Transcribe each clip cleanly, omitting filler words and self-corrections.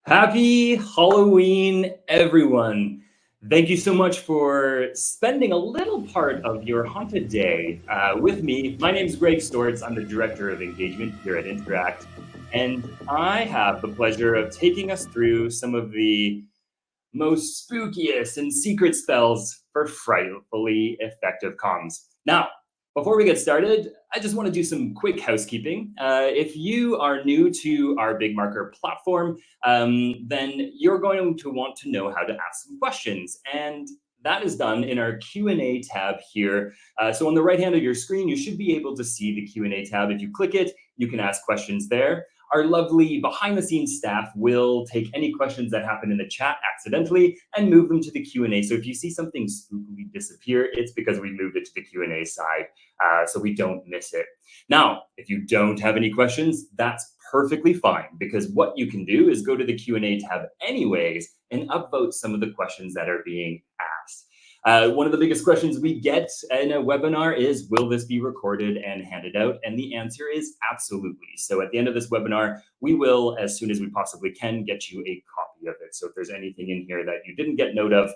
Happy Halloween, everyone. Thank you so much for spending a little part of your haunted day with me. My name is Greg Stortz. I'm the Director of Engagement here at Interact. And I have the pleasure of taking us through some of the most spookiest and secret spells for frightfully effective comms. Now, before we get started, I just want to do some quick housekeeping. If you are new to our Big Marker platform, then you're going to want to know how to ask some questions. And that is done in our Q&A tab here. So on the right hand of your screen, you should be able to see the Q&A tab. If you click it, you can ask questions there. Our lovely behind-the-scenes staff will take any questions that happen in the chat accidentally and move them to the Q&A. So if you see something spookily disappear, it's because we moved it to the Q&A side, so we don't miss it. Now, if you don't have any questions, that's perfectly fine, because what you can do is go to the Q&A tab anyways and upvote some of the questions that are being asked. One of the biggest questions we get in a webinar is, will this be recorded and handed out? And the answer is absolutely. So at the end of this webinar, we will, as soon as we possibly can, get you a copy of it. So if there's anything in here that you didn't get note of,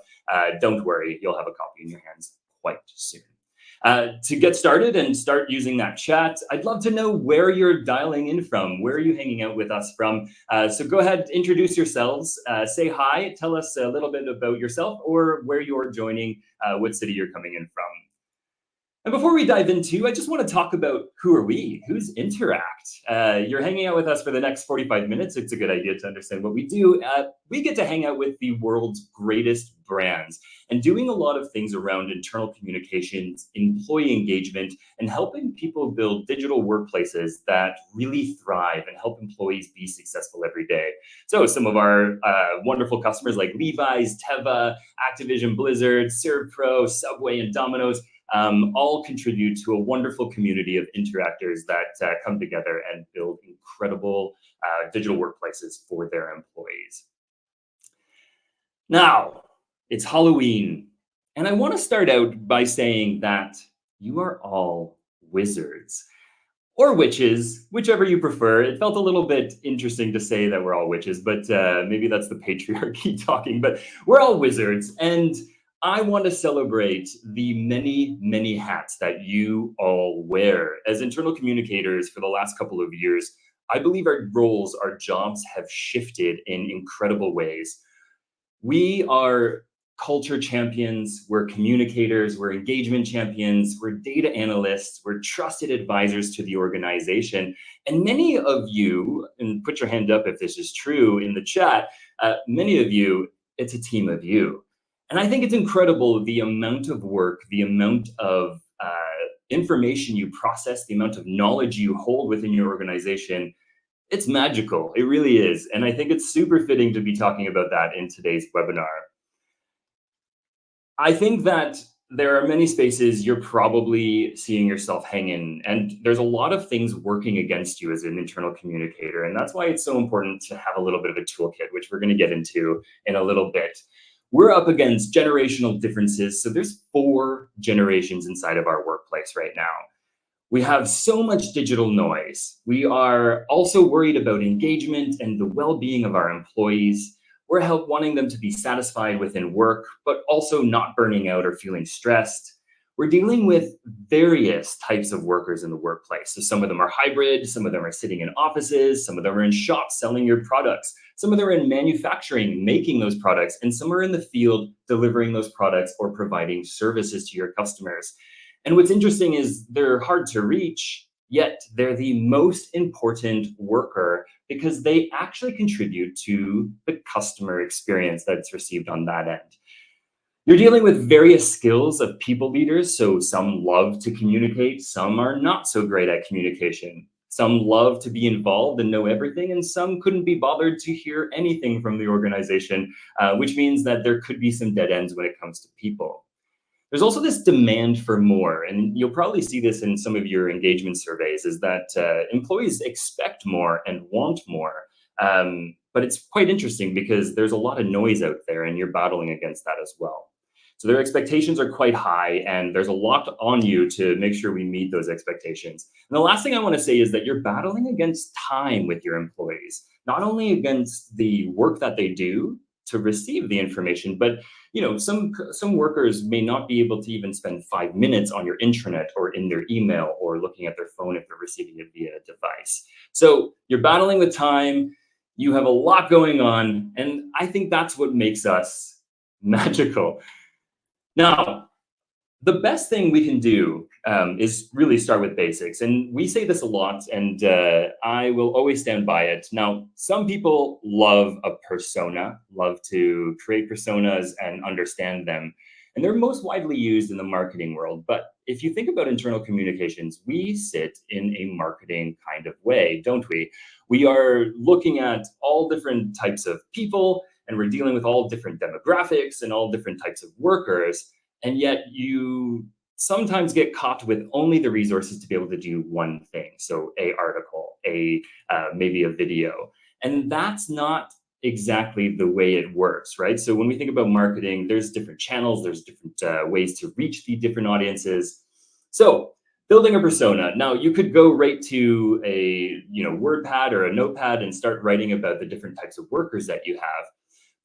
don't worry, you'll have a copy in your hands quite soon. To get started and start using that chat, I'd love to know where you're dialing in from. Where are you hanging out with us from? So go ahead, introduce yourselves, say hi, tell us a little bit about yourself or where you're joining, what city you're coming in from. And before we dive into, I just want to talk about who are we? Who's Interact? You're hanging out with us for the next 45 minutes. It's a good idea to understand what we do. We get to hang out with the world's greatest brands and doing a lot of things around internal communications, employee engagement, and helping people build digital workplaces that really thrive and help employees be successful every day. So some of our wonderful customers like Levi's, Teva, Activision Blizzard, Servpro, Subway, and Domino's all contribute to a wonderful community of interactors that come together and build incredible digital workplaces for their employees. Now, it's Halloween, and I want to start out by saying that you are all wizards. Or witches, whichever you prefer. It felt a little bit interesting to say that we're all witches, but maybe that's the patriarchy talking, but we're all wizards. And I want to celebrate the many, many hats that you all wear. As internal communicators for the last couple of years, I believe our roles, our jobs have shifted in incredible ways. We are culture champions, we're communicators, we're engagement champions, we're data analysts, we're trusted advisors to the organization. And many of you, and put your hand up if this is true in the chat, many of you, it's a team of you. And I think it's incredible the amount of work, the amount of information you process, the amount of knowledge you hold within your organization. It's magical, it really is. And I think it's super fitting to be talking about that in today's webinar. I think that there are many spaces you're probably seeing yourself hang in, and there's a lot of things working against you as an internal communicator. And that's why it's so important to have a little bit of a toolkit, which we're going to get into in a little bit. We're up against generational differences. So there's 4 generations inside of our workplace right now. We have so much digital noise. We are also worried about engagement and the well-being of our employees. We're wanting them to be satisfied within work, but also not burning out or feeling stressed. We're dealing with various types of workers in the workplace. So some of them are hybrid, some of them are sitting in offices, some of them are in shops selling your products, some of them are in manufacturing, making those products, and some are in the field delivering those products or providing services to your customers. And what's interesting is they're hard to reach, yet they're the most important worker because they actually contribute to the customer experience that's received on that end. You're dealing with various skills of people leaders. So some love to communicate, some are not so great at communication. Some love to be involved and know everything, and some couldn't be bothered to hear anything from the organization, which means that there could be some dead ends when it comes to people. There's also this demand for more, and you'll probably see this in some of your engagement surveys, is that employees expect more and want more. But it's quite interesting because there's a lot of noise out there and you're battling against that as well. So their expectations are quite high, and there's a lot on you to make sure we meet those expectations. And the last thing I want to say is that you're battling against time with your employees, not only against the work that they do to receive the information, but some workers may not be able to even spend 5 minutes on your intranet or in their email or looking at their phone if they're receiving it via a device. So you're battling with time, you have a lot going on, and I think that's what makes us magical. Now, the best thing we can do is really start with basics. And we say this a lot, and I will always stand by it. Now, some people love a persona, love to create personas and understand them. And they're most widely used in the marketing world. But if you think about internal communications, we sit in a marketing kind of way, don't we? We are looking at all different types of people, and we're dealing with all different demographics and all different types of workers, and yet you sometimes get caught with only the resources to be able to do one thing. So a article, a maybe a video, and that's not exactly the way it works, right? So when we think about marketing, there's different channels, there's different ways to reach the different audiences. So building a persona. Now you could go right to a WordPad or a notepad and start writing about the different types of workers that you have.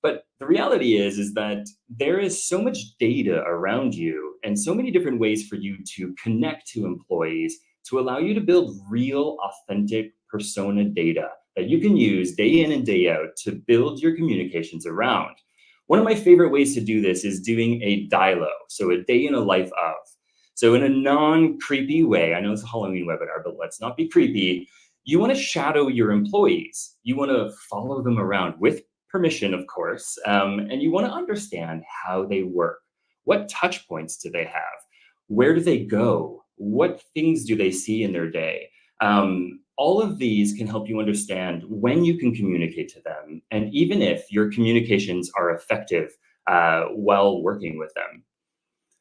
But the reality is that there is so much data around you and so many different ways for you to connect to employees to allow you to build real, authentic persona data that you can use day in and day out to build your communications around. One of my favorite ways to do this is doing a DILO, so a day in a life of. So in a non-creepy way, I know it's a Halloween webinar, but let's not be creepy. You want to shadow your employees. You want to follow them around with permission, of course, and you want to understand how they work. What touch points do they have? Where do they go? What things do they see in their day? All of these can help you understand when you can communicate to them, and even if your communications are effective while working with them.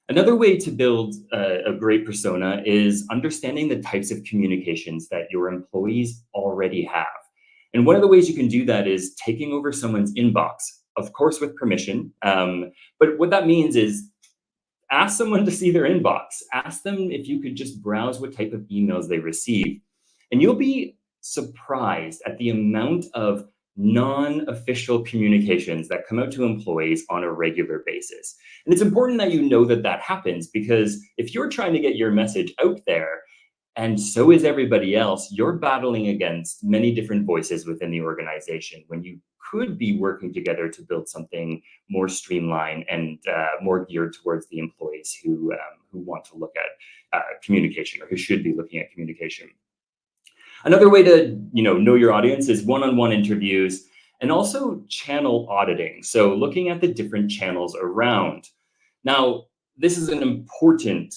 Another way to build a great persona is understanding the types of communications that your employees already have. And one of the ways you can do that is taking over someone's inbox, of course, with permission. But what that means is ask someone to see their inbox. Ask them if you could just browse what type of emails they receive. And you'll be surprised at the amount of non-official communications that come out to employees on a regular basis. And it's important that you know that that happens, because if you're trying to get your message out there, and so is everybody else, you're battling against many different voices within the organization when you could be working together to build something more streamlined and more geared towards the employees who want to look at communication, or who should be looking at communication. Another way to know your audience is one-on-one interviews, and also channel auditing. So looking at the different channels around. Now, this is an important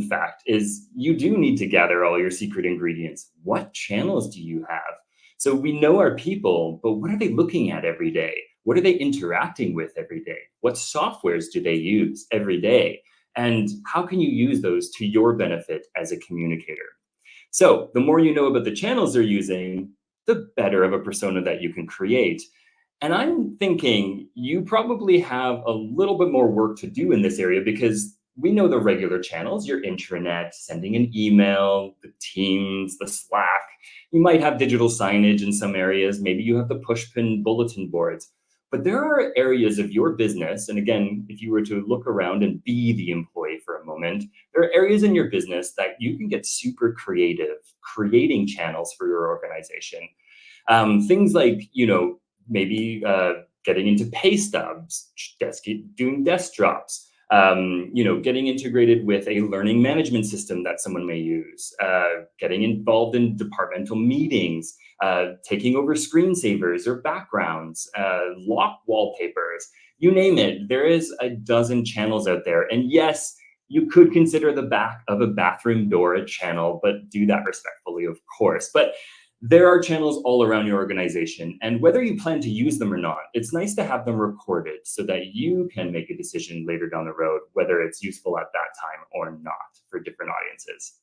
fact, is you do need to gather all your secret ingredients. What channels do you have? So we know our people, but what are they looking at every day? What are they interacting with every day? What softwares do they use every day? And how can you use those to your benefit as a communicator? So the more you know about the channels they're using, the better of a persona that you can create. And I'm thinking you probably have a little bit more work to do in this area, because we know the regular channels, your intranet, sending an email, the Teams, the Slack. You might have digital signage in some areas. Maybe you have the pushpin bulletin boards. But there are areas of your business, and again, if you were to look around and be the employee for a moment, there are areas in your business that you can get super creative, creating channels for your organization. Things like, maybe getting into pay stubs, doing desk drops, getting integrated with a learning management system that someone may use, getting involved in departmental meetings, taking over screensavers or backgrounds, lock wallpapers, you name it. There is a dozen channels out there. And yes, you could consider the back of a bathroom door a channel, but do that respectfully, of course. But there are channels all around your organization, and whether you plan to use them or not, it's nice to have them recorded so that you can make a decision later down the road whether it's useful at that time or not for different audiences.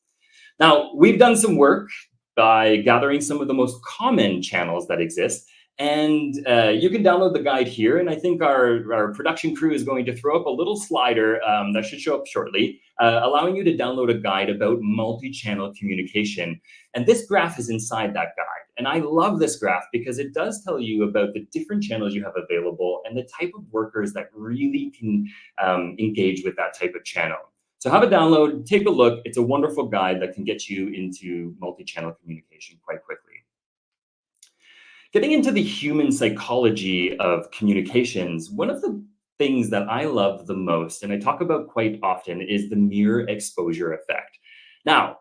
Now, we've done some work by gathering some of the most common channels that exist, And you can download the guide here. And I think our production crew is going to throw up a little slider that should show up shortly, allowing you to download a guide about multi-channel communication. And this graph is inside that guide. And I love this graph because it does tell you about the different channels you have available and the type of workers that really can engage with that type of channel. So have a download, take a look. It's a wonderful guide that can get you into multi-channel communication quite quickly. Getting into the human psychology of communications, one of the things that I love the most, and I talk about quite often, is the mirror exposure effect. Now,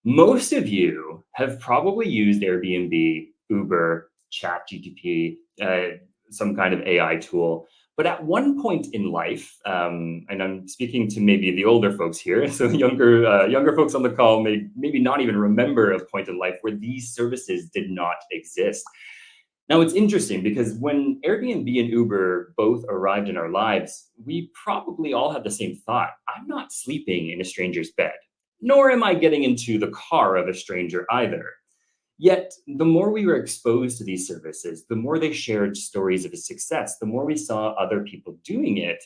most of you have probably used Airbnb, Uber, ChatGPT, some kind of AI tool. But at one point in life, and I'm speaking to maybe the older folks here, so younger folks on the call may maybe not even remember a point in life where these services did not exist. Now, it's interesting because when Airbnb and Uber both arrived in our lives, we probably all had the same thought. I'm not sleeping in a stranger's bed, nor am I getting into the car of a stranger either. Yet, the more we were exposed to these services, the more they shared stories of success, the more we saw other people doing it,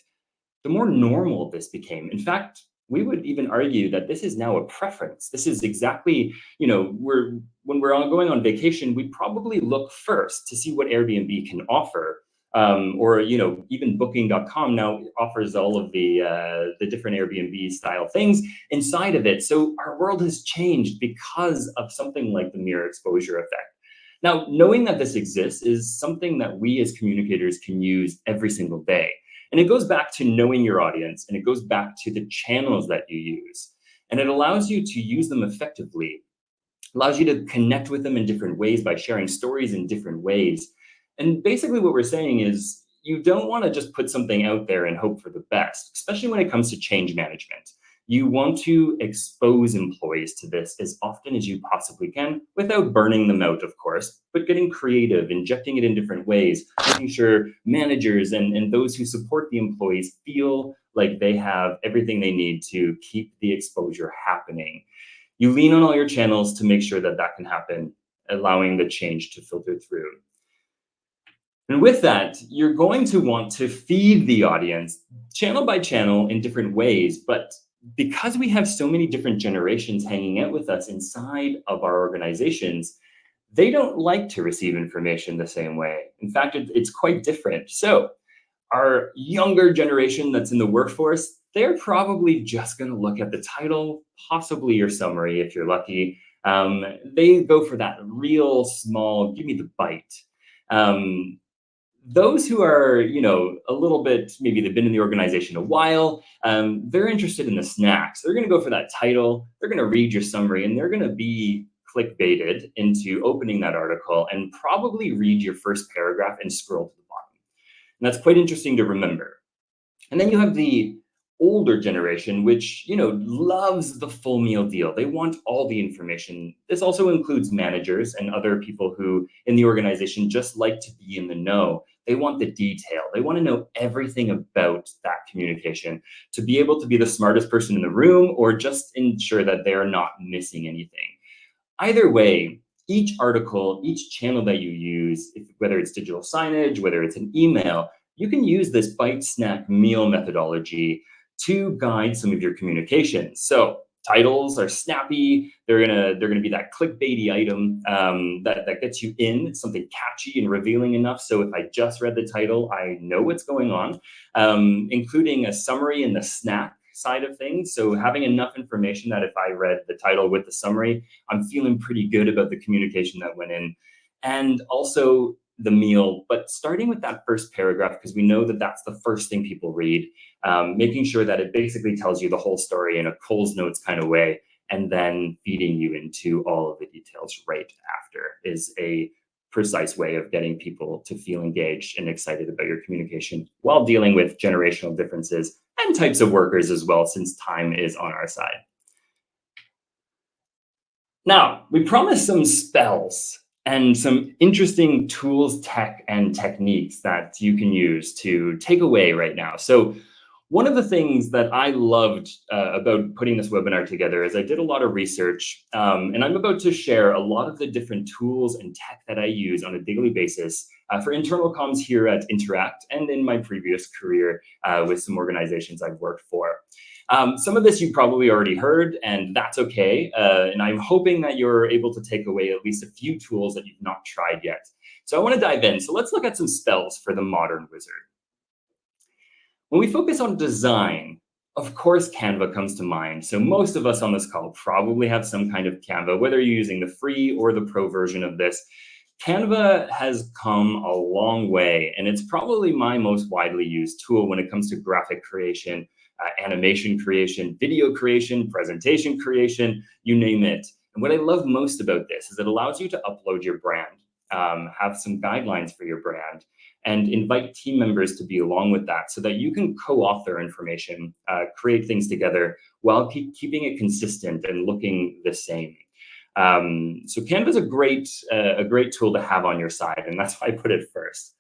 the more normal this became. In fact, we would even argue that this is now a preference. This is exactly, when we're going on vacation, we probably look first to see what Airbnb can offer. Or even Booking.com now offers all of the different Airbnb style things inside of it. So our world has changed because of something like the mirror exposure effect. Now, knowing that this exists is something that we as communicators can use every single day. And it goes back to knowing your audience, and it goes back to the channels that you use. And it allows you to use them effectively, allows you to connect with them in different ways by sharing stories in different ways. And basically what we're saying is you don't want to just put something out there and hope for the best, especially when it comes to change management. You want to expose employees to this as often as you possibly can without burning them out, of course, but getting creative, injecting it in different ways, making sure managers and those who support the employees feel like they have everything they need to keep the exposure happening. You lean on all your channels to make sure that that can happen, allowing the change to filter through. And with that, you're going to want to feed the audience channel by channel in different ways, but because we have so many different generations hanging out with us inside of our organizations, they don't like to receive information the same way. In fact, it's quite different. So our younger generation that's in the workforce, they're probably just going to look at the title, possibly your summary if you're lucky. They go for that real small, give me the bite. Those who are, a little bit, maybe they've been in the organization a while, they're interested in the snacks. They're going to go for that title. They're going to read your summary, and they're going to be clickbaited into opening that article and probably read your first paragraph and scroll to the bottom. And that's quite interesting to remember. And then you have the older generation, which loves the full meal deal. They want all the information. This also includes managers and other people who in the organization just like to be in the know. They want the detail. They want to know everything about that communication to be able to be the smartest person in the room or just ensure that they're not missing anything. Either way, each article, each channel that you use, whether it's digital signage, whether it's an email, you can use this bite snack meal methodology to guide some of your communications. So titles are snappy. They're gonna be that clickbaity item that gets you in. It's something catchy and revealing enough. So if I just read the title, I know what's going on, including a summary in the snack side of things. So having enough information that if I read the title with the summary, I'm feeling pretty good about the communication that went in. And also the meal, but starting with that first paragraph, because we know that that's the first thing people read, making sure that it basically tells you the whole story in a Coles Notes kind of way, and then feeding you into all of the details right after is a precise way of getting people to feel engaged and excited about your communication while dealing with generational differences and types of workers as well, since time is on our side. Now, we promised some spells and some interesting tools, tech, and techniques that you can use to take away right now. So one of the things that I loved about putting this webinar together is I did a lot of research, and I'm about to share a lot of the different tools and tech that I use on a daily basis for internal comms here at Interact and in my previous career with some organizations I've worked for. Some of this you probably already heard, and that's okay. And I'm hoping that you're able to take away at least a few tools that you've not tried yet. So I want to dive in. So let's look at some spells for the modern wizard. When we focus on design, of course, Canva comes to mind. So most of us on this call probably have some kind of Canva, whether you're using the free or the pro version of this. Canva has come a long way, and it's probably my most widely used tool when it comes to graphic creation, animation creation, video creation, presentation creation, you name it. And what I love most about this is it allows you to upload your brand, have some guidelines for your brand, and invite team members to be along with that so that you can co-author information, create things together while keeping it consistent and looking the same. So Canva is a great tool to have on your side, and that's why I put it first.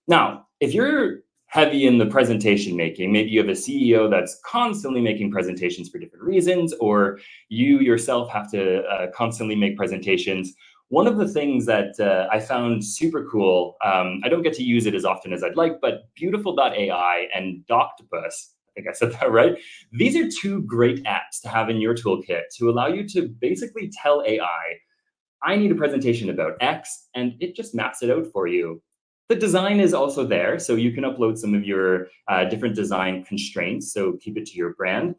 Now, if you're heavy in the presentation making, maybe you have a CEO that's constantly making presentations for different reasons, or you yourself have to constantly make presentations. One of the things that I found super cool, I don't get to use it as often as I'd like, but Beautiful.ai and Doctopus, I think I said that right. These are two great apps to have in your toolkit to allow you to basically tell AI, I need a presentation about X, and it just maps it out for you. The design is also there, so you can upload some of your different design constraints, so keep it to your brand,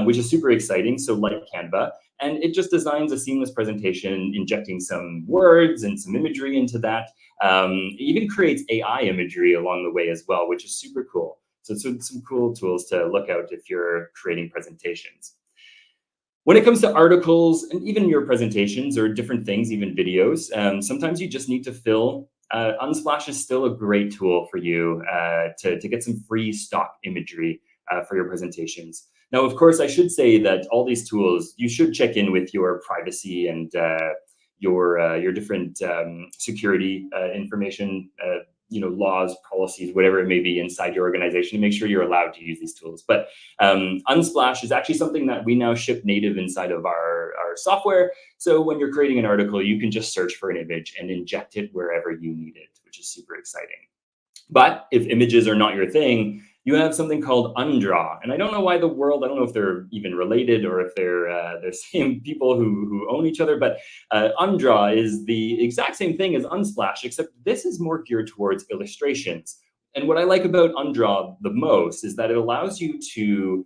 which is super exciting, so like Canva. And it just designs a seamless presentation, injecting some words and some imagery into that. It even creates AI imagery along the way as well, which is super cool. So some cool tools to look out if you're creating presentations. When it comes to articles and even your presentations or different things, even videos, sometimes you just need to fill. Unsplash is still a great tool for you to get some free stock imagery for your presentations. Now, of course, I should say that all these tools, you should check in with your privacy and your different security information, laws, policies, whatever it may be inside your organization to make sure you're allowed to use these tools. But Unsplash is actually something that we now ship native inside of our software. So when you're creating an article, you can just search for an image and inject it wherever you need it, which is super exciting. But if images are not your thing, you have something called Undraw. And I don't know why I don't know if they're even related or if they're the same people who own each other, but Undraw is the exact same thing as Unsplash, except this is more geared towards illustrations. And what I like about Undraw the most is that it allows you to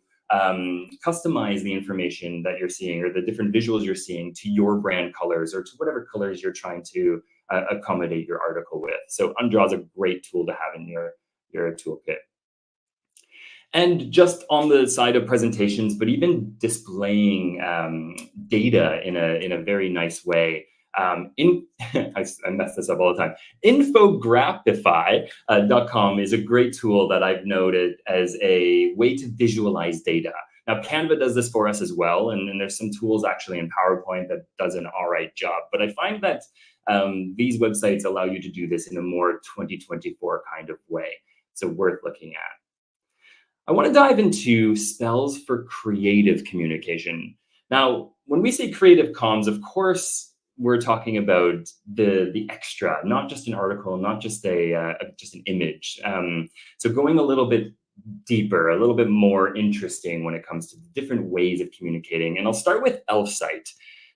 customize the information that you're seeing or the different visuals you're seeing to your brand colors or to whatever colors you're trying to accommodate your article with. So Undraw is a great tool to have in your toolkit. And just on the side of presentations, but even displaying data in a very nice way. I mess this up all the time. Infograpify.com is a great tool that I've noted as a way to visualize data. Now, Canva does this for us as well, and there's some tools actually in PowerPoint that does an all right job. But I find that these websites allow you to do this in a more 2024 kind of way. So worth looking at. I want to dive into spells for creative communication. Now, when we say creative comms, of course, we're talking about the extra, not just an article, not just just an image. So going a little bit deeper, a little bit more interesting when it comes to different ways of communicating. And I'll start with Elfsight.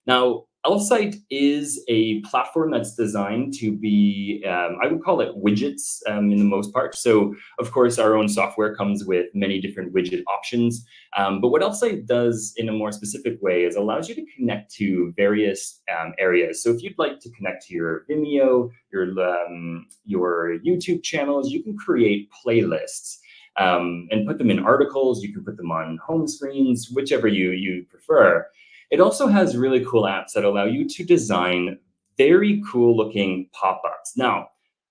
Now, Elfsight is a platform that's designed to be, I would call it widgets in the most part. So, of course, our own software comes with many different widget options. But what Elfsight does in a more specific way is allows you to connect to various areas. So if you'd like to connect to your Vimeo, your YouTube channels, you can create playlists and put them in articles. You can put them on home screens, whichever you prefer. It also has really cool apps that allow you to design very cool looking pop-ups. Now,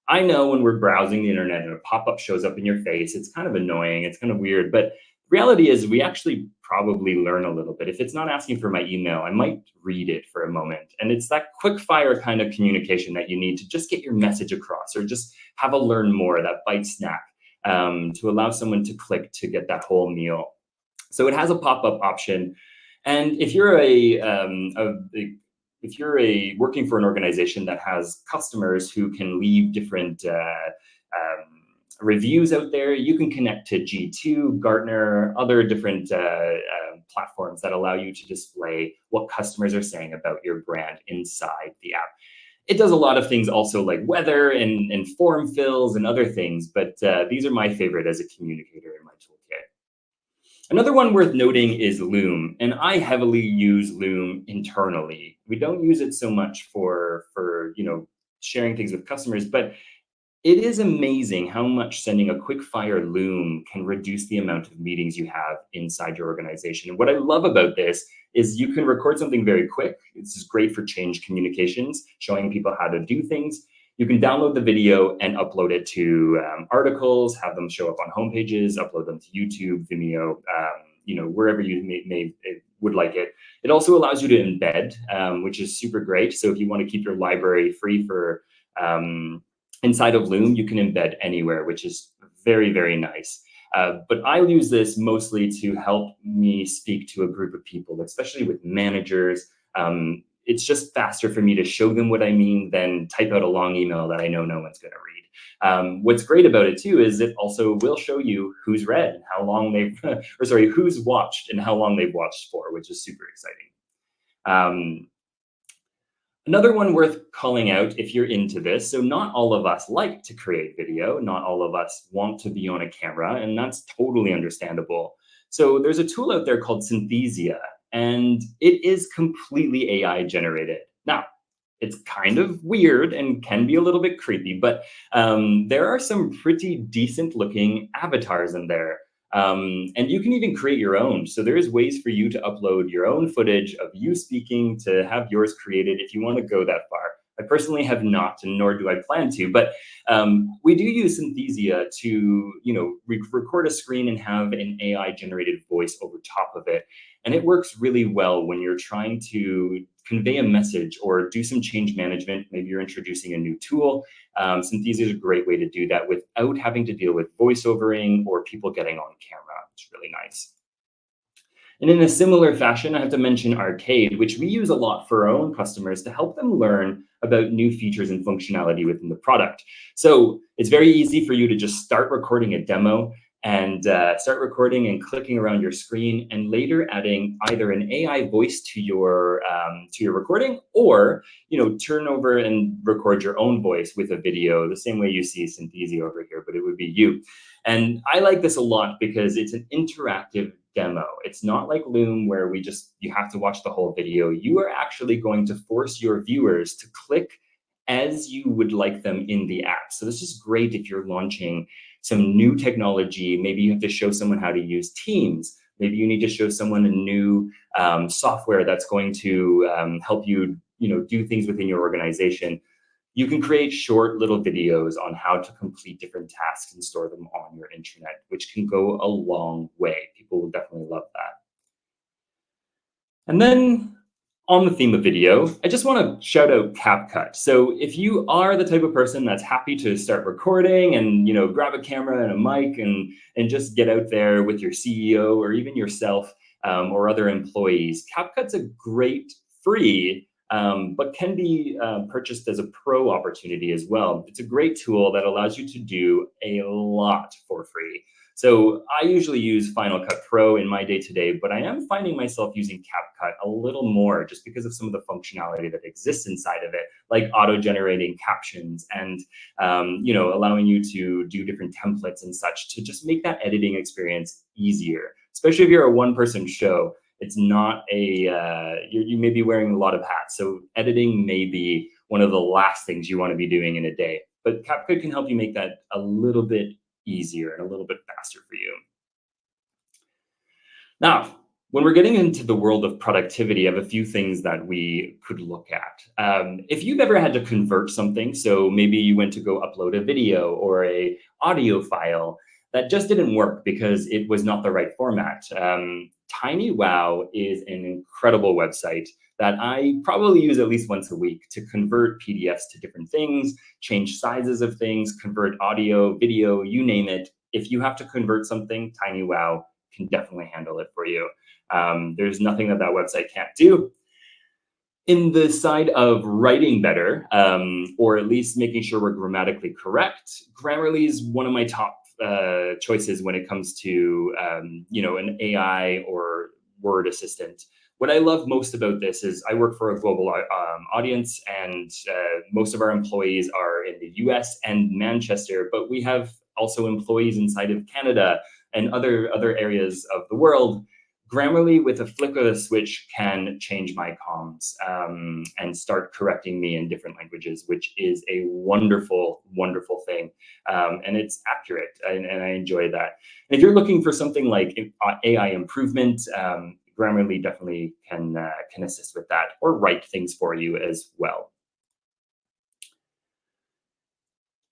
I know when we're browsing the internet and a pop-up shows up in your face, it's kind of annoying, it's kind of weird, but the reality is we actually probably learn a little bit. If it's not asking for my email, I might read it for a moment. And it's that quick fire kind of communication that you need to just get your message across or just have a learn more, that bite snack to allow someone to click to get that whole meal. So it has a pop-up option. And if you're a if you're working for an organization that has customers who can leave different reviews out there, you can connect to G2, Gartner, other different platforms that allow you to display what customers are saying about your brand inside the app. It does a lot of things also like weather and form fills and other things, but these are my favorite as a communicator in my toolkit. Another one worth noting is Loom, and I heavily use Loom internally. We don't use it so much for sharing things with customers, but it is amazing how much sending a quick fire Loom can reduce the amount of meetings you have inside your organization. And what I love about this is you can record something very quick. This is great for change communications, showing people how to do things. You can download the video and upload it to articles, have them show up on homepages, upload them to YouTube, Vimeo, wherever you may would like it. It also allows you to embed, which is super great. So if you want to keep your library free for inside of Loom, you can embed anywhere, which is very, very nice. But I use this mostly to help me speak to a group of people, especially with managers. It's just faster for me to show them what I mean than type out a long email that I know no one's going to read. What's great about it too is it also will show you who's read, how long they've, who's watched and how long they've watched for, which is super exciting. Another one worth calling out if you're into this, so not all of us like to create video, not all of us want to be on a camera, and that's totally understandable. So there's a tool out there called Synthesia, and it is completely AI generated. Now, it's kind of weird and can be a little bit creepy, but there are some pretty decent looking avatars in there. And you can even create your own. So there's ways for you to upload your own footage of you speaking to have yours created if you want to go that far. I personally have not, and nor do I plan to, but we do use Synthesia to, record a screen and have an AI generated voice over top of it. And it works really well when you're trying to convey a message or do some change management. Maybe you're introducing a new tool. Synthesia is a great way to do that without having to deal with voiceovering or people getting on camera. It's really nice. And in a similar fashion, I have to mention Arcade, which we use a lot for our own customers to help them learn about new features and functionality within the product. So it's very easy for you to just start recording a demo and start recording and clicking around your screen, and later adding either an AI voice to your recording, or turn over and record your own voice with a video, the same way you see Synthesia over here, but it would be you. And I like this a lot because it's an interactive demo. It's not like Loom where you have to watch the whole video. You are actually going to force your viewers to click as you would like them in the app. So this is great if you're launching some new technology. Maybe you have to show someone how to use Teams. Maybe you need to show someone a new software that's going to help you, do things within your organization. You can create short little videos on how to complete different tasks and store them on your intranet, which can go a long way. People will definitely love that. And then on the theme of video, I just want to shout out CapCut. So if you are the type of person that's happy to start recording and grab a camera and a mic and just get out there with your CEO or even yourself or other employees, CapCut's a great free, but can be purchased as a pro opportunity as well. It's a great tool that allows you to do a lot for free. So I usually use Final Cut Pro in my day-to-day, but I am finding myself using CapCut a little more just because of some of the functionality that exists inside of it, like auto-generating captions and allowing you to do different templates and such to just make that editing experience easier, especially if you're a one-person show. It's not you may be wearing a lot of hats, so editing may be one of the last things you want to be doing in a day. But CapCut can help you make that a little bit easier and a little bit faster for you. Now, when we're getting into the world of productivity, I have a few things that we could look at. If you've ever had to convert something, so maybe you went to go upload a video or a audio file that just didn't work because it was not the right format. TinyWow is an incredible website that I probably use at least once a week to convert PDFs to different things, change sizes of things, convert audio, video, you name it. If you have to convert something, TinyWow can definitely handle it for you. There's nothing that website can't do. In the side of writing better, or at least making sure we're grammatically correct, Grammarly is one of my top choices when it comes to an AI or word assistant. What I love most about this is I work for a global audience, and most of our employees are in the US and Manchester, but we have also employees inside of Canada and other areas of the world. Grammarly, with a flick of a switch, can change my comms and start correcting me in different languages, which is a wonderful, wonderful thing. And it's accurate, and I enjoy that. And if you're looking for something like AI improvement, Grammarly definitely can assist with that or write things for you as well.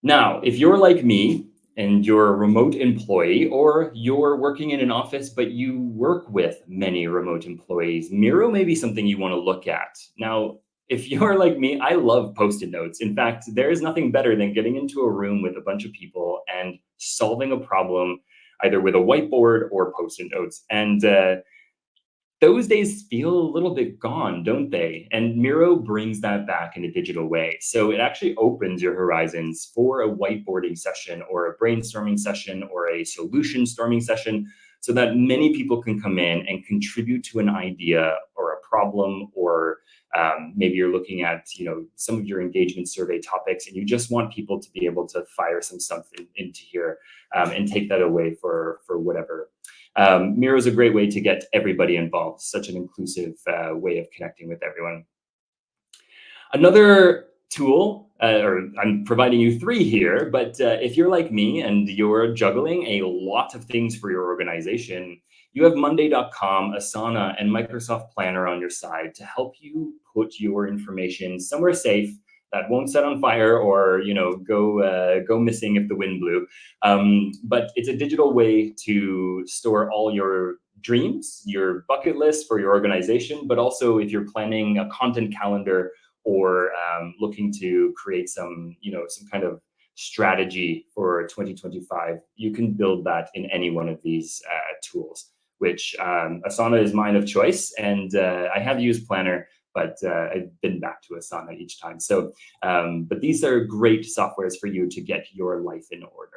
Now, if you're like me and you're a remote employee, or you're working in an office but you work with many remote employees, Miro may be something you want to look at. Now, if you're like me, I love post-it notes. In fact, there is nothing better than getting into a room with a bunch of people and solving a problem either with a whiteboard or post-it notes. And those days feel a little bit gone, don't they? And Miro brings that back in a digital way. So it actually opens your horizons for a whiteboarding session or a brainstorming session or a solution storming session, so that many people can come in and contribute to an idea or a problem, or maybe you're looking at some of your engagement survey topics and you just want people to be able to fire some stuff into here and take that away for whatever. Miro is a great way to get everybody involved, such an inclusive way of connecting with everyone. Another tool, or I'm providing you three here, but if you're like me and you're juggling a lot of things for your organization, you have Monday.com, Asana, and Microsoft Planner on your side to help you put your information somewhere safe that won't set on fire or go missing if the wind blew. But it's a digital way to store all your dreams, your bucket list for your organization, but also if you're planning a content calendar or looking to create some kind of strategy for 2025, you can build that in any one of these tools, which Asana is mine of choice. And I have used Planner, but I've been back to Asana each time. So, but these are great softwares for you to get your life in order.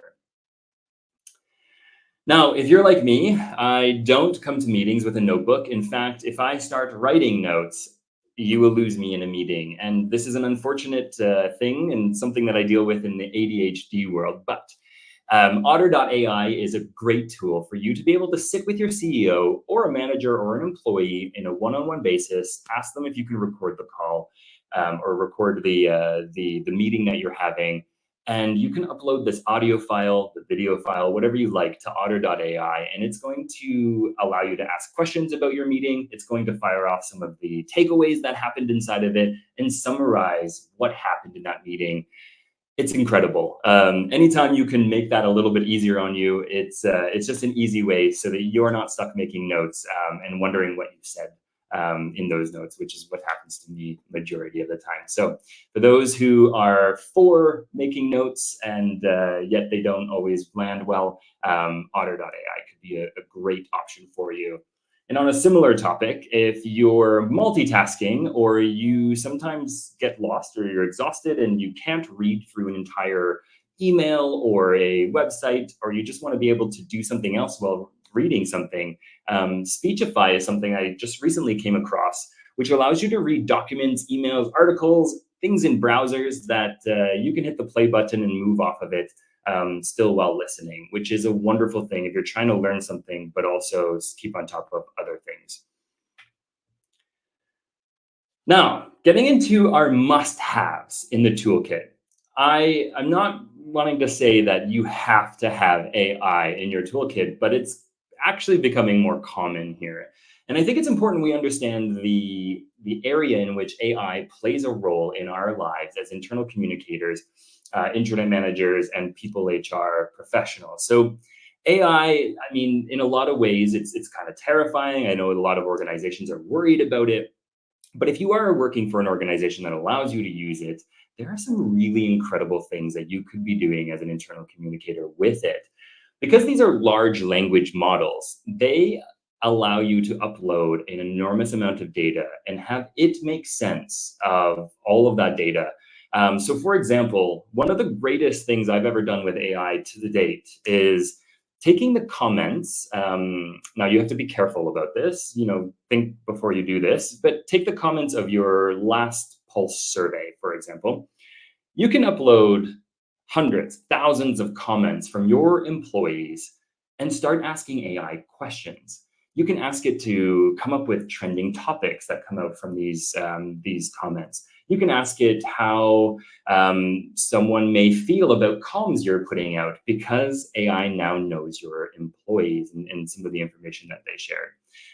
Now, if you're like me, I don't come to meetings with a notebook. In fact, if I start writing notes, you will lose me in a meeting. And this is an unfortunate thing and something that I deal with in the ADHD world. But Otter.ai is a great tool for you to be able to sit with your CEO or a manager or an employee in a one-on-one basis, ask them if you can record the call or record the meeting that you're having. And you can upload this audio file, the video file, whatever you like, to Otter.ai, and it's going to allow you to ask questions about your meeting. It's going to fire off some of the takeaways that happened inside of it and summarize what happened in that meeting. It's incredible. Anytime you can make that a little bit easier on you, it's just an easy way so that you're not stuck making notes and wondering what you said in those notes, which is what happens to me majority of the time. So for those who are for making notes and yet they don't always land well, Otter.ai could be a great option for you. And on a similar topic, if you're multitasking or you sometimes get lost or you're exhausted and you can't read through an entire email or a website, or you just want to be able to do something else while reading something, Speechify is something I just recently came across, which allows you to read documents, emails, articles, things in browsers that you can hit the play button and move off of it still while listening, which is a wonderful thing if you're trying to learn something, but also keep on top of other things. Now, getting into our must-haves in the toolkit. I'm not wanting to say that you have to have AI in your toolkit, but it's actually becoming more common here. And I think it's important we understand the area in which AI plays a role in our lives as internal communicators, internet managers, and people HR professionals. So AI, I mean, in a lot of ways, it's kind of terrifying. I know a lot of organizations are worried about it. But if you are working for an organization that allows you to use it, there are some really incredible things that you could be doing as an internal communicator with it. Because these are large language models, they allow you to upload an enormous amount of data and have it make sense of all of that data. So for example, one of the greatest things I've ever done with AI to the date is taking the comments. Now you have to be careful about this, think before you do this, but take the comments of your last Pulse survey, for example. You can upload hundreds, thousands of comments from your employees and start asking AI questions. You can ask it to come up with trending topics that come out from these comments. You can ask it how someone may feel about comms you're putting out, because AI now knows your employees and some of the information that they shared.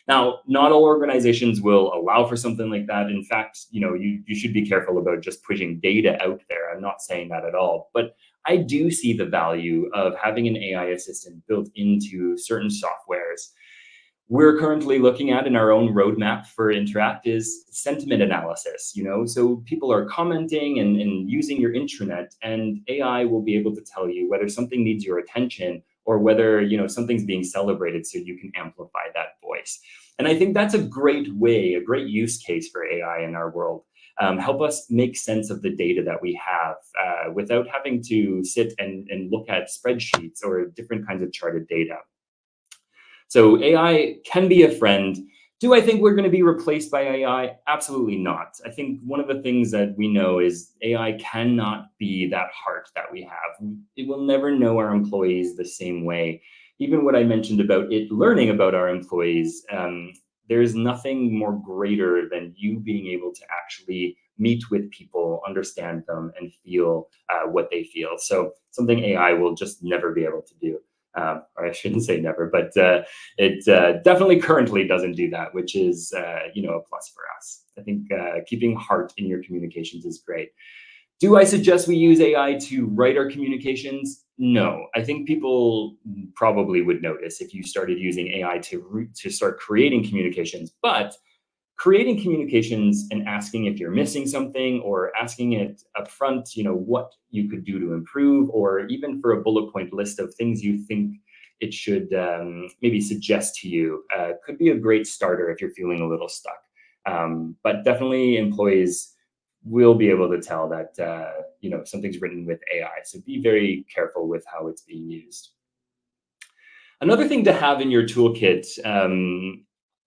Now, not all organizations will allow for something like that. In fact, you should be careful about just pushing data out there. I'm not saying that at all, but I do see the value of having an AI assistant built into certain softwares. We're currently looking at in our own roadmap for Interact is sentiment analysis. So people are commenting and using your intranet, and AI will be able to tell you whether something needs your attention or whether something's being celebrated, so you can amplify that voice. And I think that's a great use case for AI in our world. Help us make sense of the data that we have without having to sit and look at spreadsheets or different kinds of charted data. So AI can be a friend. Do I think we're going to be replaced by AI? Absolutely not. I think one of the things that we know is AI cannot be that heart that we have. It will never know our employees the same way. Even what I mentioned about it learning about our employees, there's nothing more greater than you being able to actually meet with people, understand them, and feel what they feel. So something AI will just never be able to do. Or I shouldn't say never, but it definitely currently doesn't do that, which is a plus for us. I think keeping heart in your communications is great. Do I suggest we use AI to write our communications? No. I think people probably would notice if you started using AI to start creating communications, but creating communications and asking if you're missing something, or asking it up front, what you could do to improve, or even for a bullet point list of things you think it should maybe suggest to you, could be a great starter if you're feeling a little stuck. But definitely employees will be able to tell that something's written with AI. So be very careful with how it's being used. Another thing to have in your toolkit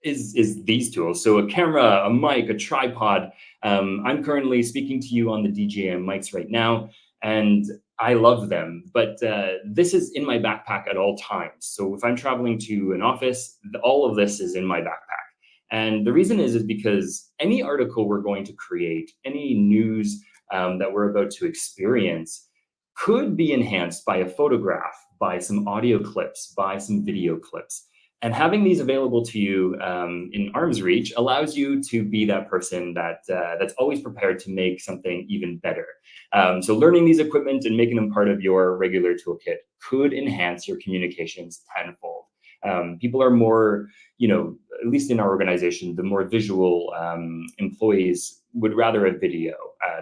is these tools. So a camera, a mic, a tripod. I'm currently speaking to you on the DJI mics right now, and I love them, but this is in my backpack at all times. So if I'm traveling to an office, all of this is in my backpack. And the reason is because any article we're going to create, any news that we're about to experience, could be enhanced by a photograph, by some audio clips, by some video clips. And having these available to you in arm's reach allows you to be that person that's always prepared to make something even better. So learning these equipment and making them part of your regular toolkit could enhance your communications tenfold. People are more, at least in our organization, the more visual employees would rather a video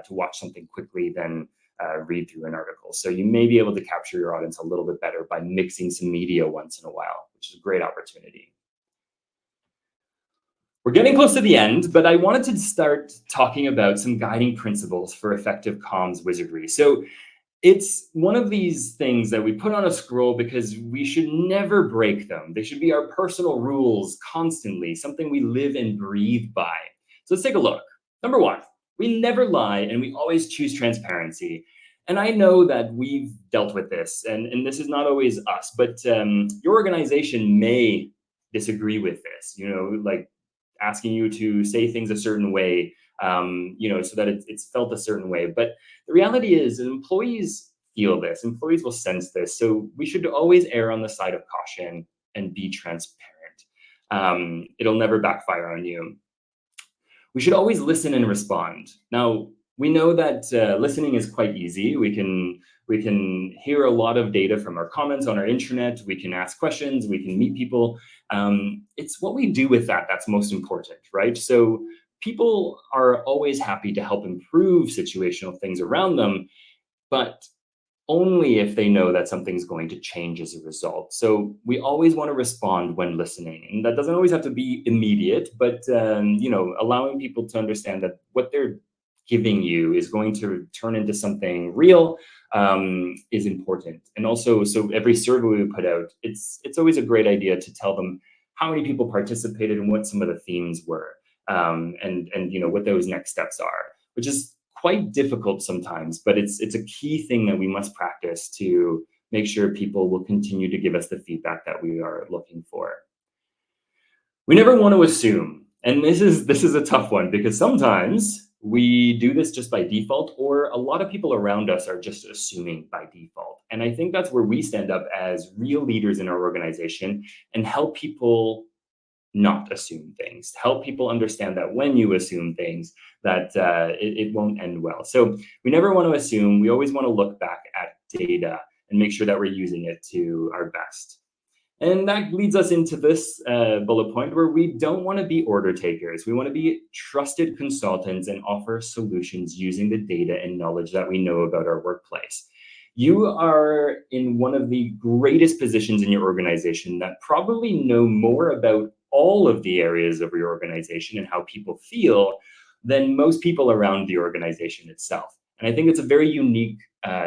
to watch something quickly than read through an article. So you may be able to capture your audience a little bit better by mixing some media once in a while, which is a great opportunity. We're getting close to the end, but I wanted to start talking about some guiding principles for effective comms wizardry. So it's one of these things that we put on a scroll because we should never break them. They should be our personal rules constantly, something we live and breathe by. So let's take a look. Number one, we never lie, and we always choose transparency. And I know that we've dealt with this, and this is not always us, but your organization may disagree with this, like asking you to say things a certain way, so that it's felt a certain way. But the reality is that employees feel this, employees will sense this. So we should always err on the side of caution and be transparent. It'll never backfire on you. We should always listen and respond. Now, we know that listening is quite easy. We can hear a lot of data from our comments on our intranet. We can ask questions. We can meet people. It's what we do with that that's most important, right? So people are always happy to help improve situational things around them, but only if they know that something's going to change as a result. So we always want to respond when listening, and that doesn't always have to be immediate, but allowing people to understand that what they're giving you is going to turn into something real is important. And also, so every survey we put out, it's always a great idea to tell them how many people participated and what some of the themes were, and what those next steps are, which is quite difficult sometimes, but it's a key thing that we must practice to make sure people will continue to give us the feedback that we are looking for. We never want to assume, and this is a tough one because sometimes we do this just by default, or a lot of people around us are just assuming by default. And I think that's where we stand up as real leaders in our organization and help people not assume things, help people understand that when you assume things, that it won't end well. So we never want to assume. We always want to look back at data and make sure that we're using it to our best. And that leads us into this bullet point where we don't want to be order takers. We want to be trusted consultants and offer solutions using the data and knowledge that we know about our workplace. You are in one of the greatest positions in your organization that probably know more about all of the areas of your organization and how people feel than most people around the organization itself. And I think it's a very unique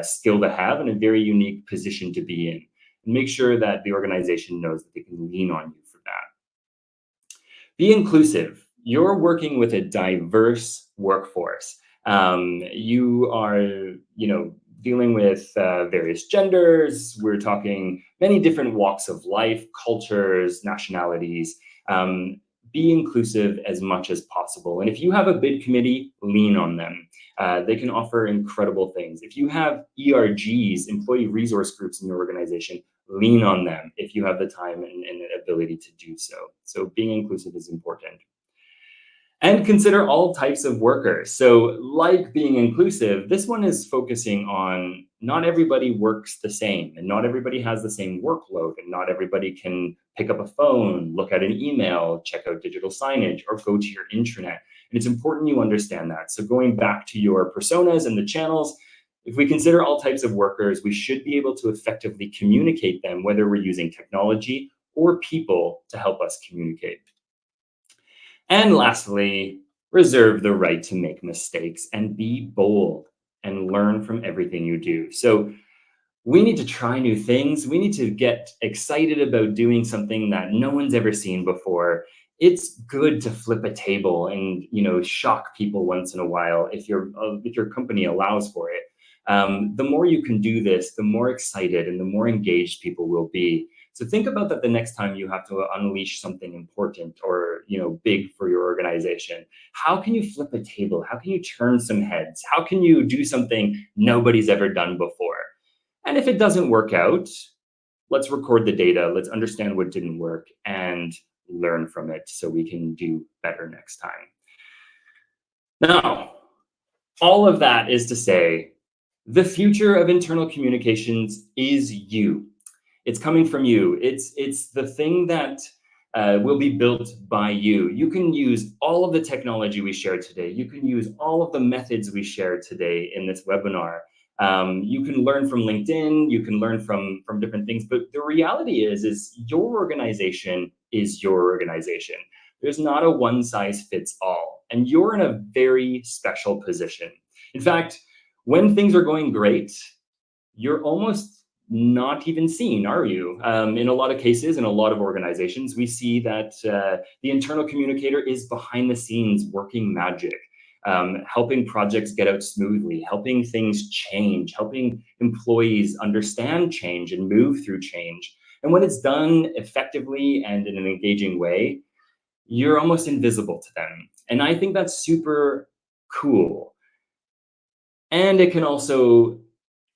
skill to have and a very unique position to be in. And make sure that the organization knows that they can lean on you for that. Be inclusive. You're working with a diverse workforce. You are, dealing with various genders. We're talking many different walks of life, cultures, nationalities. Be inclusive as much as possible. And if you have a bid committee, lean on them. They can offer incredible things. If you have ERGs, employee resource groups in your organization, lean on them if you have the time and ability to do so. So being inclusive is important. And consider all types of workers. So like being inclusive, this one is focusing on not everybody works the same and not everybody has the same workload and not everybody can pick up a phone, look at an email, check out digital signage, or go to your intranet. And it's important you understand that. So going back to your personas and the channels, if we consider all types of workers, we should be able to effectively communicate them, whether we're using technology or people to help us communicate. And lastly, reserve the right to make mistakes and be bold and learn from everything you do. So we need to try new things. We need to get excited about doing something that no one's ever seen before. It's good to flip a table and shock people once in a while if your company allows for it. The more you can do this, the more excited and the more engaged people will be. So think about that the next time you have to unleash something important or big for your organization. How can you flip a table? How can you turn some heads? How can you do something nobody's ever done before? And if it doesn't work out, let's record the data. Let's understand what didn't work and learn from it so we can do better next time. Now, all of that is to say, the future of internal communications is you. It's coming from you. It's the thing that will be built by you. You can use all of the technology we shared today. You can use all of the methods we shared today in this webinar. You can learn from LinkedIn. You can learn from different things. But the reality is your organization is your organization. There's not a one size fits all. And you're in a very special position. In fact, when things are going great, you're almost not even seen, are you? In a lot of cases, in a lot of organizations, we see that the internal communicator is behind the scenes working magic, helping projects get out smoothly, helping things change, helping employees understand change and move through change. And when it's done effectively and in an engaging way, you're almost invisible to them. And I think that's super cool. And it can also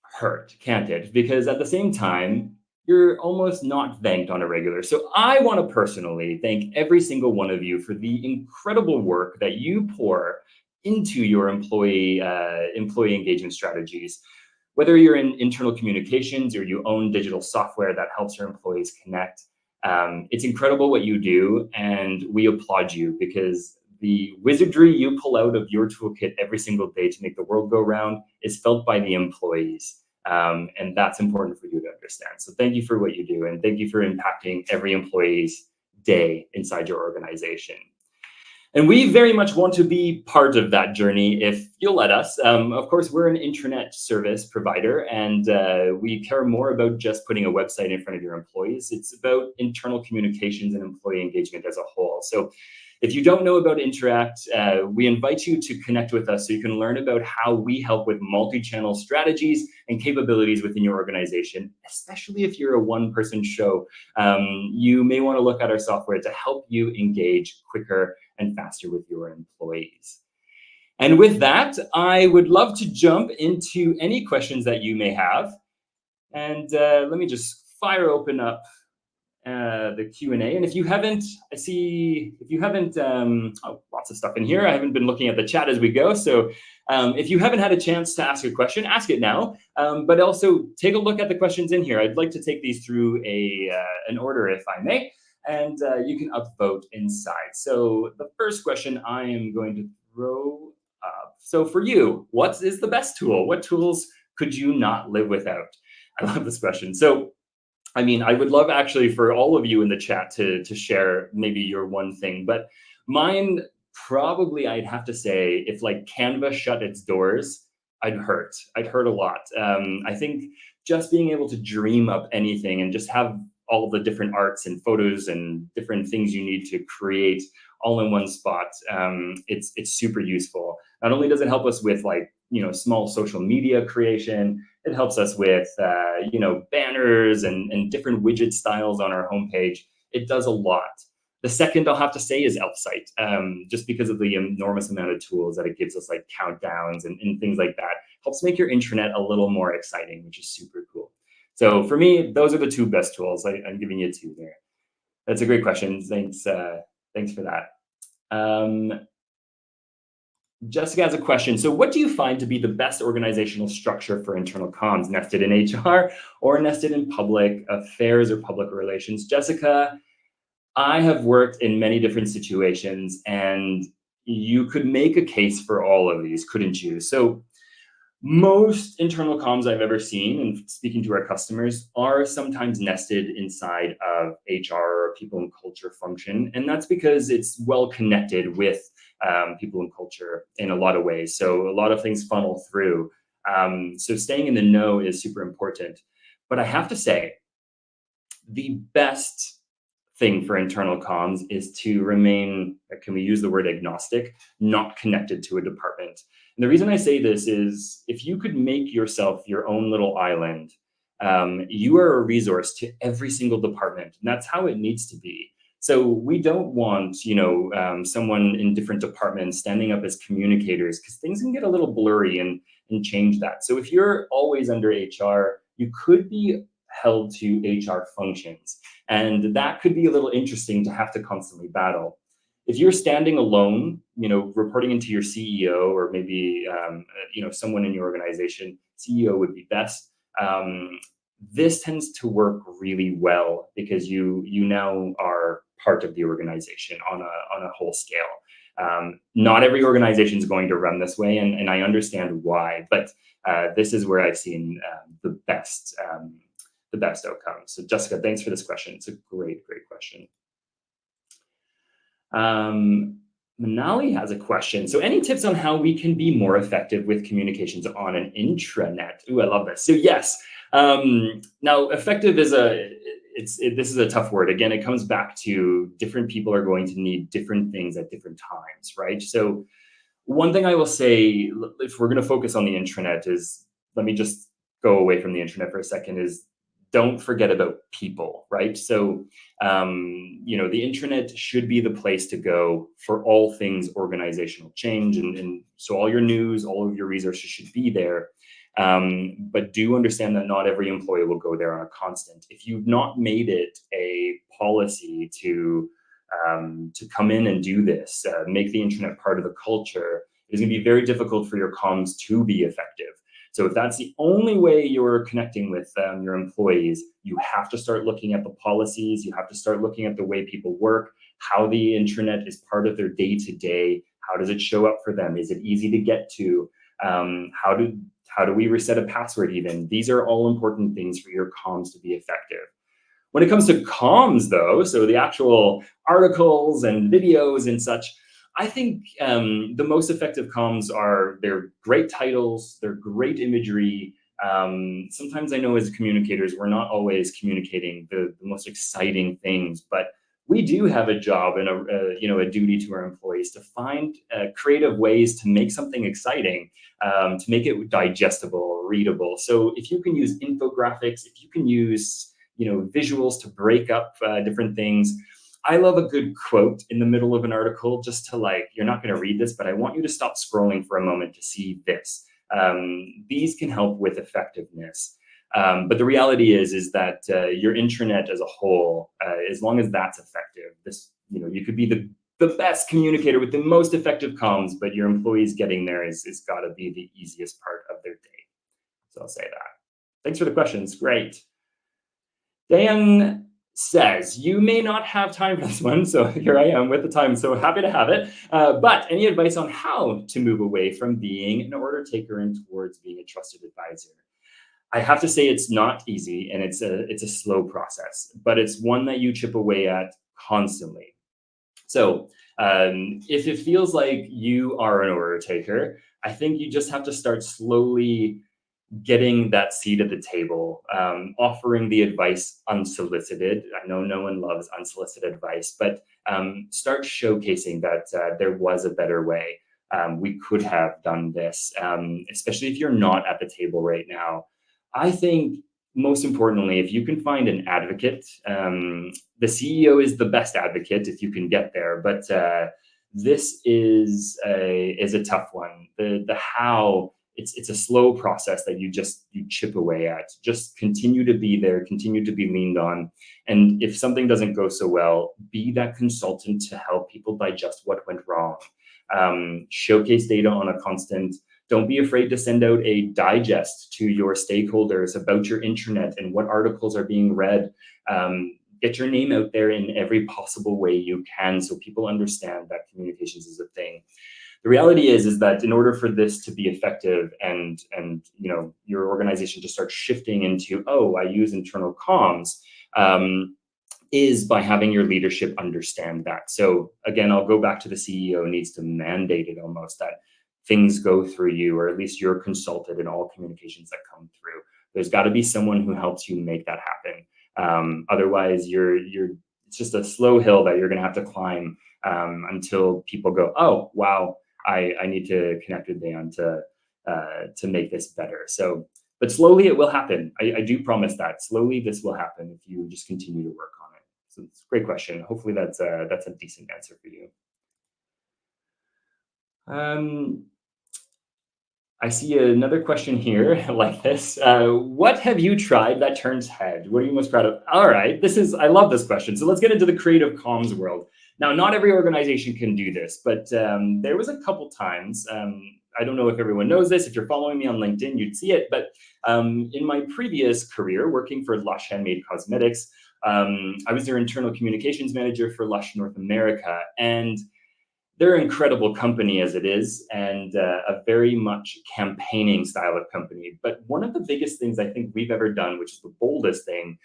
hurt, can't it? Because at the same time, you're almost not thanked on a regular. So I want to personally thank every single one of you for the incredible work that you pour into your employee engagement strategies. Whether you're in internal communications or you own digital software that helps your employees connect, it's incredible what you do, and we applaud you because the wizardry you pull out of your toolkit every single day to make the world go round is felt by the employees. And that's important for you to understand. So thank you for what you do, and thank you for impacting every employee's day inside your organization. And we very much want to be part of that journey if you'll let us. Of course, we're an intranet service provider, and we care more about just putting a website in front of your employees. It's about internal communications and employee engagement as a whole. So if you don't know about Interact, we invite you to connect with us so you can learn about how we help with multi-channel strategies and capabilities within your organization, especially if you're a one-person show. You may want to look at our software to help you engage quicker and faster with your employees. And with that, I would love to jump into any questions that you may have. And let me just fire open up the Q&A. And if you haven't, lots of stuff in here. I haven't been looking at the chat as we go. So if you haven't had a chance to ask a question, ask it now. But also take a look at the questions in here. I'd like to take these through an order, if I may. And you can upvote inside. So the first question I am going to throw up. So for you, what is the best tool? What tools could you not live without? I love this question. So I mean, I would love actually for all of you in the chat to share maybe your one thing, but mine probably I'd have to say if like Canva shut its doors, I'd hurt a lot. I think just being able to dream up anything and just have all the different arts and photos and different things you need to create all in one spot, it's super useful. Not only does it help us with like, small social media creation, it helps us with, banners and different widget styles on our homepage. It does a lot. The second I'll have to say is Elfsight, just because of the enormous amount of tools that it gives us, like countdowns and things like that. Helps make your intranet a little more exciting, which is super cool. So for me, those are the two best tools. I'm giving you two there. That's a great question. Thanks for that. Jessica has a question. So what do you find to be the best organizational structure for internal comms, nested in HR or nested in public affairs or public relations? Jessica, I have worked in many different situations, and you could make a case for all of these, couldn't you? So most internal comms I've ever seen, and speaking to our customers, are sometimes nested inside of HR or people and culture function. And that's because it's well connected with people and culture in a lot of ways. So a lot of things funnel through. So staying in the know is super important. But I have to say, the best thing for internal comms is to remain, can we use the word agnostic, not connected to a department. And the reason I say this is if you could make yourself your own little island, you are a resource to every single department, and that's how it needs to be. So we don't want, someone in different departments standing up as communicators, because things can get a little blurry and change that. So if you're always under HR, you could be held to HR functions, and that could be a little interesting to have to constantly battle. If you're standing alone, reporting into your CEO or maybe someone in your organization, CEO would be best. This tends to work really well because you now are part of the organization on a whole scale. Not every organization is going to run this way, and I understand why, but this is where I've seen the best outcomes. So Jessica, thanks for this question. It's a great question. Manali has a question. So any tips on how we can be more effective with communications on an intranet? Ooh, I love this. So yes, now effective is this is a tough word. Again, it comes back to different people are going to need different things at different times, right? So one thing I will say, if we're going to focus on the intranet, is let me just go away from the intranet for a second, is don't forget about people, right? So, the intranet should be the place to go for all things organizational change. And so all your news, all of your resources should be there. But do understand that not every employee will go there on a constant. If you've not made it a policy to come in and do this, make the intranet part of the culture, it is going to be very difficult for your comms to be effective. So if that's the only way you're connecting with your employees, you have to start looking at the policies. You have to start looking at the way people work, how the intranet is part of their day-to-day. How does it show up for them? Is it easy to get to? How How do we reset a password even? These are all important things for your comms to be effective. When it comes to comms, though, so the actual articles and videos and such, I think the most effective comms are they're great titles, they're great imagery. Sometimes I know as communicators, we're not always communicating the most exciting things, but we do have a job and a duty to our employees to find creative ways to make something exciting, to make it digestible, readable. So if you can use infographics, if you can use visuals to break up different things. I love a good quote in the middle of an article, just to you're not going to read this, but I want you to stop scrolling for a moment to see this. These can help with effectiveness. But the reality is that your intranet as a whole, as long as that's effective, you could be the best communicator with the most effective comms, but your employees getting there is got to be the easiest part of their day. So I'll say that. Thanks for the questions. Great. Dan says, you may not have time for this one, so here I am with the time, so happy to have it. But any advice on how to move away from being an order taker and towards being a trusted advisor? I have to say it's not easy, and it's a slow process, but it's one that you chip away at constantly. So if it feels like you are an order taker, I think you just have to start slowly getting that seat at the table, offering the advice unsolicited. I know no one loves unsolicited advice, but start showcasing that there was a better way. We could have done this, especially if you're not at the table right now. I think most importantly, if you can find an advocate, the CEO is the best advocate if you can get there, but this is a tough one. The how, it's a slow process that you chip away at. Just continue to be there, continue to be leaned on. And if something doesn't go so well, be that consultant to help people digest what went wrong. Showcase data on a constant. Don't be afraid to send out a digest to your stakeholders about your intranet and what articles are being read. Get your name out there in every possible way you can so people understand that communications is a thing. The reality is that in order for this to be effective and your organization to start shifting into, oh, I use internal comms, is by having your leadership understand that. So again, I'll go back to the CEO needs to mandate it almost, that things go through you, or at least you're consulted in all communications that come through. There's got to be someone who helps you make that happen. Otherwise, it's just a slow hill that you're going to have to climb until people go, oh, wow, I need to connect with Dan to make this better. So, but slowly it will happen. I do promise that slowly this will happen if you just continue to work on it. So it's a great question. Hopefully that's a decent answer for you. I see another question here like this. What have you tried that turns head? What are you most proud of? All right, I love this question. So let's get into the creative comms world. Now, not every organization can do this, but there was a couple times, I don't know if everyone knows this. If you're following me on LinkedIn, you'd see it. But in my previous career, working for Lush Handmade Cosmetics, I was their internal communications manager for Lush North America. And they're an incredible company as it is, and a very much campaigning style of company. But one of the biggest things I think we've ever done, which is the boldest thing,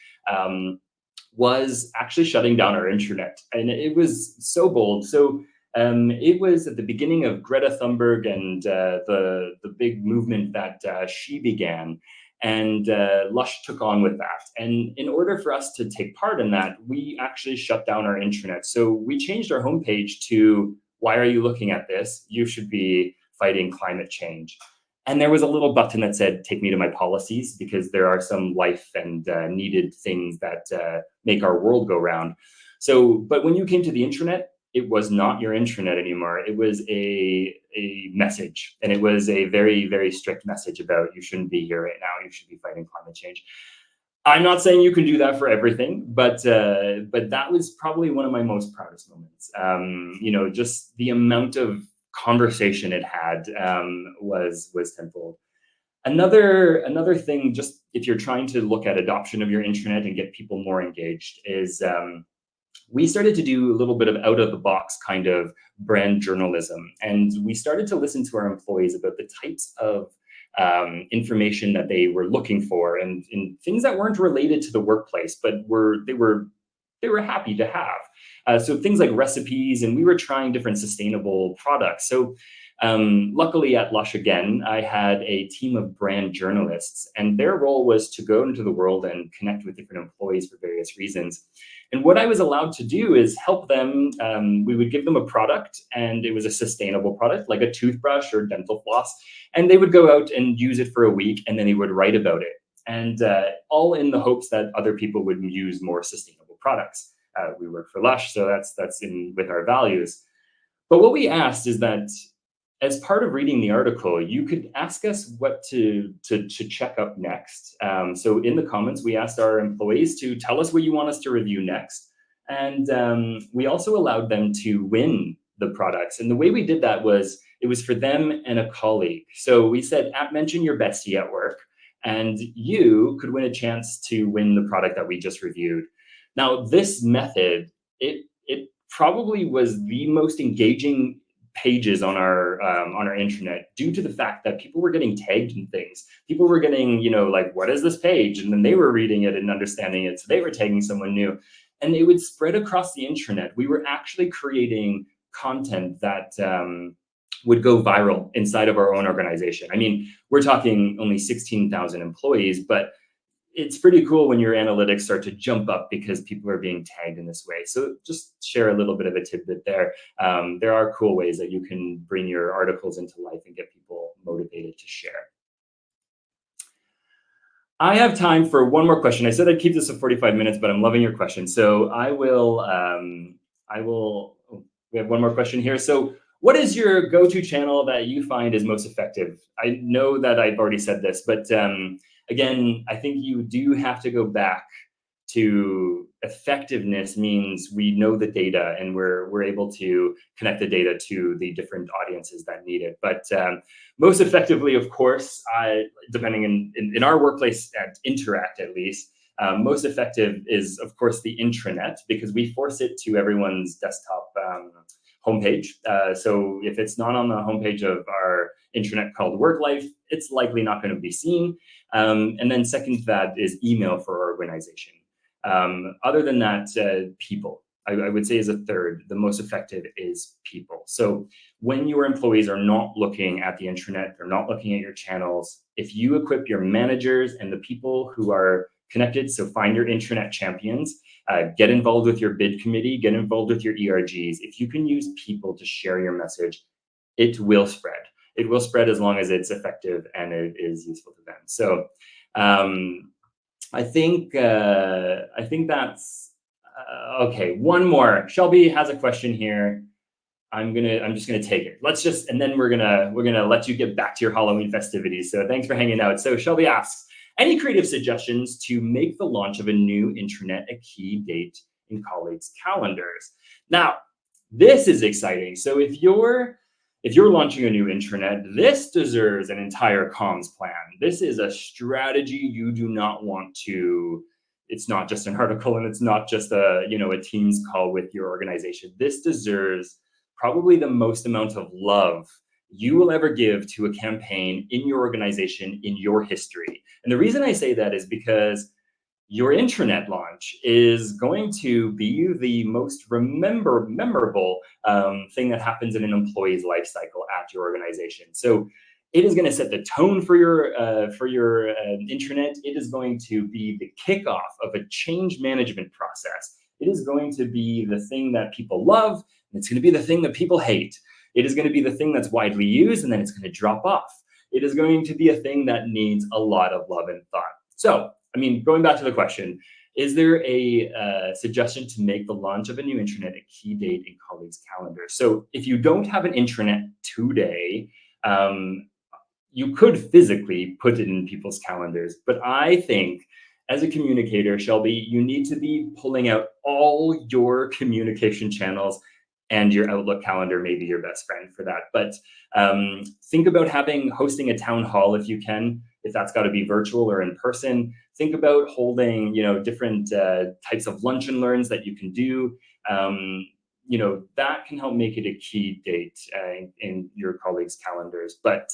was actually shutting down our intranet. And it was so bold. So it was at the beginning of Greta Thunberg and the big movement that she began. And Lush took on with that. And in order for us to take part in that, we actually shut down our intranet. So we changed our homepage to, why are you looking at this? You should be fighting climate change. And there was a little button that said, take me to my policies, because there are some life and needed things that make our world go round. So, but when you came to the intranet, it was not your intranet anymore. It was a message. And it was a very, very strict message about, you shouldn't be here right now. You should be fighting climate change. I'm not saying you can do that for everything, but that was probably one of my most proudest moments. Just the amount of conversation it had was tenfold. Another thing, just if you're trying to look at adoption of your intranet and get people more engaged, is we started to do a little bit of out of the box kind of brand journalism, and we started to listen to our employees about the types of information that they were looking for, and things that weren't related to the workplace, but they were happy to have. So things like recipes, and we were trying different sustainable products. So luckily at Lush again, I had a team of brand journalists, and their role was to go into the world and connect with different employees for various reasons. And what I was allowed to do is help them. We would give them a product, and it was a sustainable product, like a toothbrush or dental floss, and they would go out and use it for a week, and then they would write about it, and all in the hopes that other people would use more sustainable products. We work for Lush, so that's in with our values. But what we asked is that as part of reading the article, you could ask us what to check up next. So in the comments, we asked our employees to tell us what you want us to review next. And we also allowed them to win the products. And the way we did that was it was for them and a colleague. So we said, mention your bestie at work, and you could win a chance to win the product that we just reviewed. Now, this method, it probably was the most engaging pages on our intranet, due to the fact that people were getting tagged in things. People were getting, like, what is this page? And then they were reading it and understanding it. So they were tagging someone new. And it would spread across the intranet. We were actually creating content that would go viral inside of our own organization. I mean, we're talking only 16,000 employees, but it's pretty cool when your analytics start to jump up because people are being tagged in this way. So just share a little bit of a tidbit there. There are cool ways that you can bring your articles into life and get people motivated to share. I have time for one more question. I said I'd keep this to 45 minutes, but I'm loving your question. So we have one more question here. So what is your go-to channel that you find is most effective? I know that I've already said this, but again, I think you do have to go back to effectiveness. Means we know the data, and we're able to connect the data to the different audiences that need it. But most effectively, of course, depending in our workplace at Interact at least, most effective is, of course, the intranet, because we force it to everyone's desktop homepage. So if it's not on the homepage of our intranet called Work Life, it's likely not going to be seen. And then second to that is email for our organization. Other than that, people, I would say, is a third. The most effective is people. So when your employees are not looking at the intranet, they're not looking at your channels, if you equip your managers and the people who are connected, so find your intranet champions, get involved with your bid committee, get involved with your ERGs. If you can use people to share your message, it will spread. It will spread as long as it's effective and it is useful to them. So I think that's okay. One more. Shelby has a question here. I'm just gonna take it. And then we're gonna let you get back to your Halloween festivities. So thanks for hanging out. So Shelby asks, any creative suggestions to make the launch of a new intranet a key date in colleagues' calendars? Now, this is exciting. So if you're launching a new intranet, this deserves an entire comms plan. This is a strategy you do not want to. It's not just an article, and it's not just a Teams call with your organization. This deserves probably the most amount of love you will ever give to a campaign in your organization in your history. And the reason I say that is because your intranet launch is going to be the most memorable thing that happens in an employee's life cycle at your organization. So it is going to set the tone for your intranet. It is going to be the kickoff of a change management process. It is going to be the thing that people love, and it's going to be the thing that people hate. It is going to be the thing that's widely used, and then it's going to drop off. It is going to be a thing that needs a lot of love and thought. So, going back to the question, is there a suggestion to make the launch of a new intranet a key date in colleagues' calendars? So if you don't have an intranet today, you could physically put it in people's calendars. But I think as a communicator, Shelby, you need to be pulling out all your communication channels, and your Outlook calendar may be your best friend for that. But think about hosting a town hall if you can, if that's got to be virtual or in person. Think about holding, different types of lunch and learns that you can do. That can help make it a key date in your colleagues' calendars. But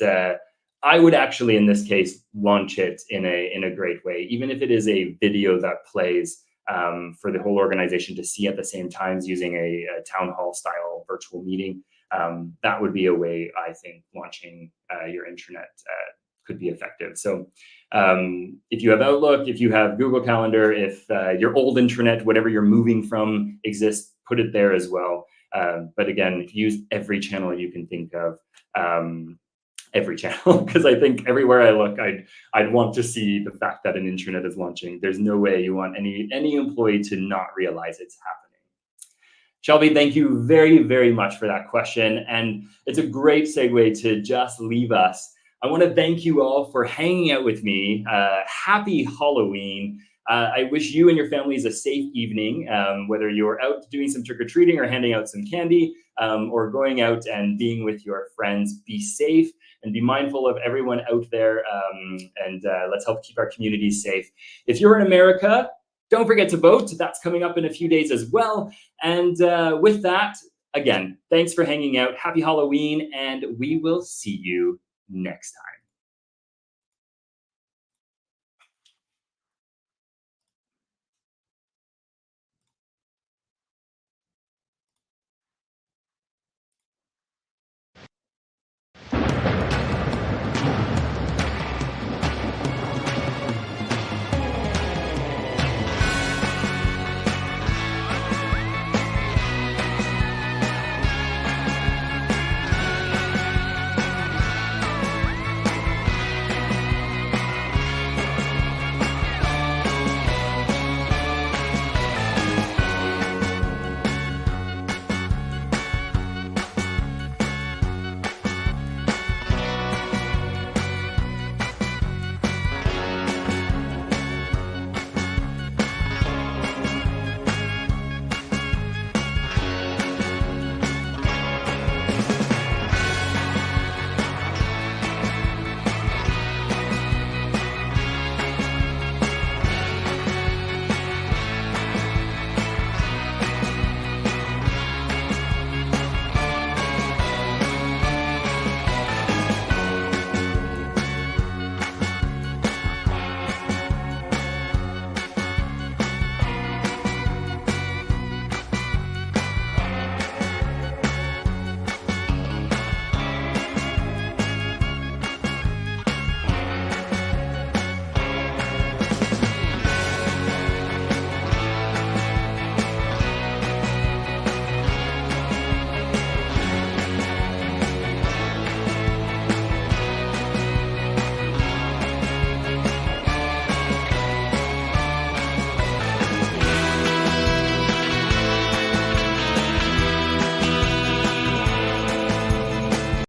I would actually, in this case, launch it in a great way, even if it is a video that plays for the whole organization to see at the same times using a town hall style virtual meeting. That would be a way I think launching your intranet could be effective. So if you have Outlook, if you have Google Calendar, if your old intranet, whatever you're moving from exists, put it there as well. But again, use every channel you can think of. Every channel, because I think everywhere I look, I'd want to see the fact that an intranet is launching. There's no way you want any employee to not realize it's happening. Shelby, thank you very, very much for that question. And it's a great segue to just leave us. I want to thank you all for hanging out with me. Happy Halloween. I wish you and your families a safe evening, whether you're out doing some trick-or-treating or handing out some candy, or going out and being with your friends. Be safe and be mindful of everyone out there, and let's help keep our communities safe. If you're in America, don't forget to vote. That's coming up in a few days as well. And with that, again, thanks for hanging out. Happy Halloween, and we will see you next time.